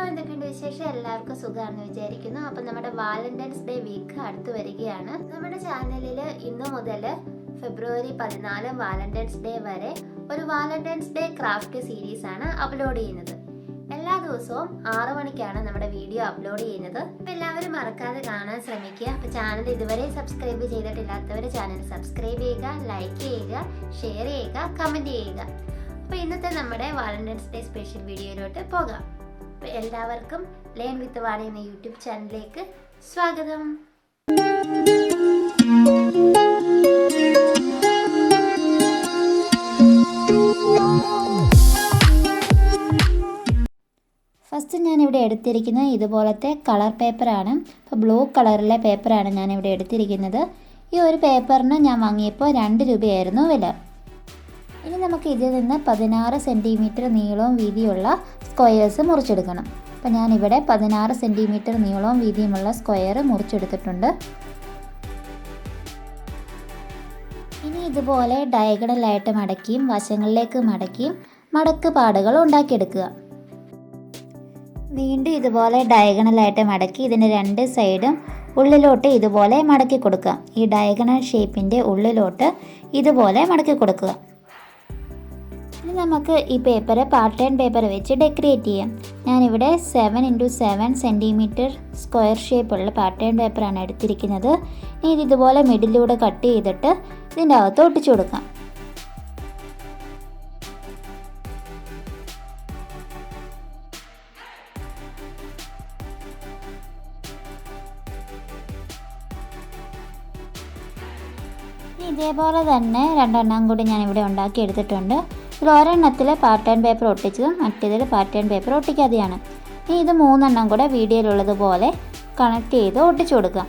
എന്തൊക്കെയുണ്ട് വിശേഷം? എല്ലാവർക്കും സുഖമാണെന്ന് വിചാരിക്കുന്നു. അപ്പം നമ്മുടെ വാലന്റൈൻസ് ഡേ വീക്ക് അടുത്ത് വരികയാണ്. നമ്മുടെ ചാനലിൽ ഇന്നു മുതൽ ഫെബ്രുവരി 14 വാലന്റൈൻസ് ഡേ വരെ ഒരു വാലന്റൈൻസ് ഡേ ക്രാഫ്റ്റ് സീരീസ് ആണ് അപ്ലോഡ് ചെയ്യുന്നത്. എല്ലാ ദിവസവും 6 മണിക്കാണ് നമ്മുടെ വീഡിയോ അപ്ലോഡ് ചെയ്യുന്നത്. അപ്പം എല്ലാവരും മറക്കാതെ കാണാൻ ശ്രമിക്കുക. അപ്പം ചാനൽ ഇതുവരെ സബ്സ്ക്രൈബ് ചെയ്തിട്ടില്ലാത്തവർ ചാനൽ സബ്സ്ക്രൈബ് ചെയ്യുക, ലൈക്ക് ചെയ്യുക, ഷെയർ ചെയ്യുക, കമൻറ്റ് ചെയ്യുക. അപ്പോൾ ഇന്നത്തെ നമ്മുടെ വാലന്റൈൻസ് ഡേ സ്പെഷ്യൽ വീഡിയോയിലോട്ട് പോകാം. അപ്പോൾ എല്ലാവർക്കും ലേൺ വിത്ത് വാണി എന്ന യൂട്യൂബ് ചാനലിലേക്ക് സ്വാഗതം. ഫസ്റ്റ് ഞാനിവിടെ എടുത്തിരിക്കുന്നത് ഇതുപോലത്തെ കളർ പേപ്പറാണ്. അപ്പോൾ ബ്ലൂ കളറിലെ പേപ്പറാണ് ഞാനിവിടെ എടുത്തിരിക്കുന്നത്. ഈ ഒരു പേപ്പറിന് ഞാൻ വാങ്ങിയപ്പോൾ 2 രൂപയായിരുന്നു വില. ഇനി നമുക്ക് ഇതിൽ നിന്ന് 16 സെൻറ്റിമീറ്റർ നീളവും വീതിയുള്ള സ്ക്വയേഴ്സ് മുറിച്ചെടുക്കണം. അപ്പോൾ ഞാനിവിടെ 16 സെൻറ്റിമീറ്റർ നീളവും വീതിയുമുള്ള സ്ക്വയർ മുറിച്ചെടുത്തിട്ടുണ്ട്. ഇനി ഇതുപോലെ ഡയഗണലായിട്ട് മടക്കിയും വശങ്ങളിലേക്ക് മടക്കിയും മടക്ക് പാടുകൾ ഉണ്ടാക്കിയെടുക്കുക. വീണ്ടും ഇതുപോലെ ഡയഗണലായിട്ട് മടക്കി ഇതിൻ്റെ 2 സൈഡും ഉള്ളിലോട്ട് ഇതുപോലെ മടക്കി കൊടുക്കുക. ഈ ഡയഗണൽ ഷേപ്പിൻ്റെ ഉള്ളിലോട്ട് ഇതുപോലെ മടക്കി കൊടുക്കുക. ഇനി നമുക്ക് ഈ പേപ്പർ പാറ്റേൺ പേപ്പർ വെച്ച് ഡെക്കറേറ്റ് ചെയ്യാം. ഞാനിവിടെ 7x7 സെൻറ്റിമീറ്റർ സ്ക്വയർ ഷേപ്പുള്ള പാറ്റേൺ പേപ്പറാണ് എടുത്തിരിക്കുന്നത്. ഇനി ഇതുപോലെ മിഡിലൂടെ കട്ട് ചെയ്തിട്ട് ഇതിൻ്റെ അകത്ത് ഒട്ടിച്ചു കൊടുക്കാം. ഇതേപോലെ തന്നെ 2 എണ്ണം കൂടി ഞാനിവിടെ ഉണ്ടാക്കി എടുത്തിട്ടുണ്ട്. ഇതിൽ ഒരെണ്ണത്തിൽ പാറ്റേൺ പേപ്പർ ഒട്ടിച്ചതും മറ്റേതിൽ പാറ്റേൺ പേപ്പർ ഒട്ടിക്കാതെയാണ്. ഇനി ഇത് 3 എണ്ണം കൂടെ വീഡിയോയിലുള്ളതുപോലെ കണക്ട് ചെയ്ത് ഒട്ടിച്ചു കൊടുക്കാം.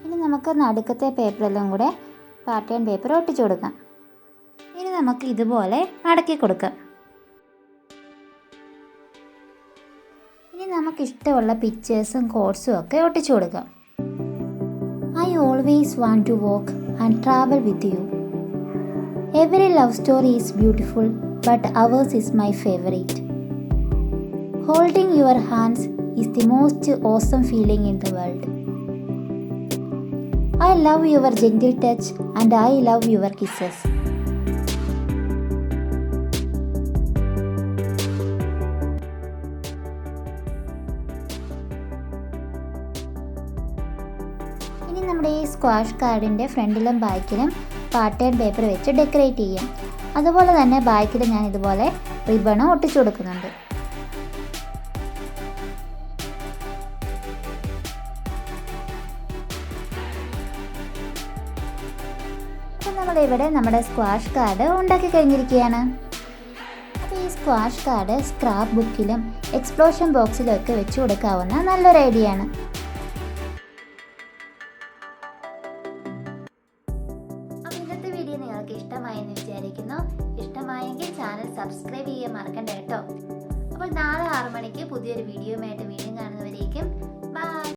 ഇനി നമുക്ക് നടുക്കത്തെ പേപ്പറെല്ലാം കൂടെ പാറ്റേൺ പേപ്പർ ഒട്ടിച്ചു കൊടുക്കാം. ഇനി നമുക്ക് ഇതുപോലെ മടക്കി കൊടുക്കാം. ഇനി നമുക്കിഷ്ടമുള്ള പിക്ചേഴ്സും കോഡ്സും ഒക്കെ ഒട്ടിച്ചു കൊടുക്കാം. I always want to walk and travel with you. Every love story is beautiful, but ours is my favorite. Holding your hands is the most awesome feeling in the world. I love your gentle touch and I love your kisses. ഇനി നമ്മുടെ ഈ squash കാർഡിൻ്റെ ഫ്രണ്ടിലും ബാക്കിലും pattern paper വെച്ച് decorate ചെയ്യാം. അതുപോലെ തന്നെ ബാക്കിൽ ഞാൻ ഇതുപോലെ റിബണും ഒട്ടിച്ചു കൊടുക്കുന്നുണ്ട്. അപ്പം നമ്മളിവിടെ നമ്മുടെ സ്ക്വാഷ് കാർഡ് ഉണ്ടാക്കി കഴിഞ്ഞിരിക്കുകയാണ്. അപ്പോൾ ഈ സ്ക്വാഷ് കാർഡ് സ്ക്രാപ്പ് ബുക്കിലും എക്സ്പ്ലോഷൻ ബോക്സിലും ഒക്കെ വെച്ച് കൊടുക്കാവുന്ന നല്ലൊരു ഐഡിയ ആണ്. നിങ്ങൾക്ക് ഇഷ്ടമായെന്ന് വിചാരിക്കുന്നു. ഇഷ്ടമായെങ്കിൽ ചാനൽ സബ്സ്ക്രൈബ് ചെയ്യാൻ മറക്കണ്ട കേട്ടോ. അപ്പോൾ നാളെ 6 മണിക്ക് പുതിയൊരു വീഡിയോയുമായിട്ട് വീണ്ടും കാണുന്നവരേക്കും ബൈ.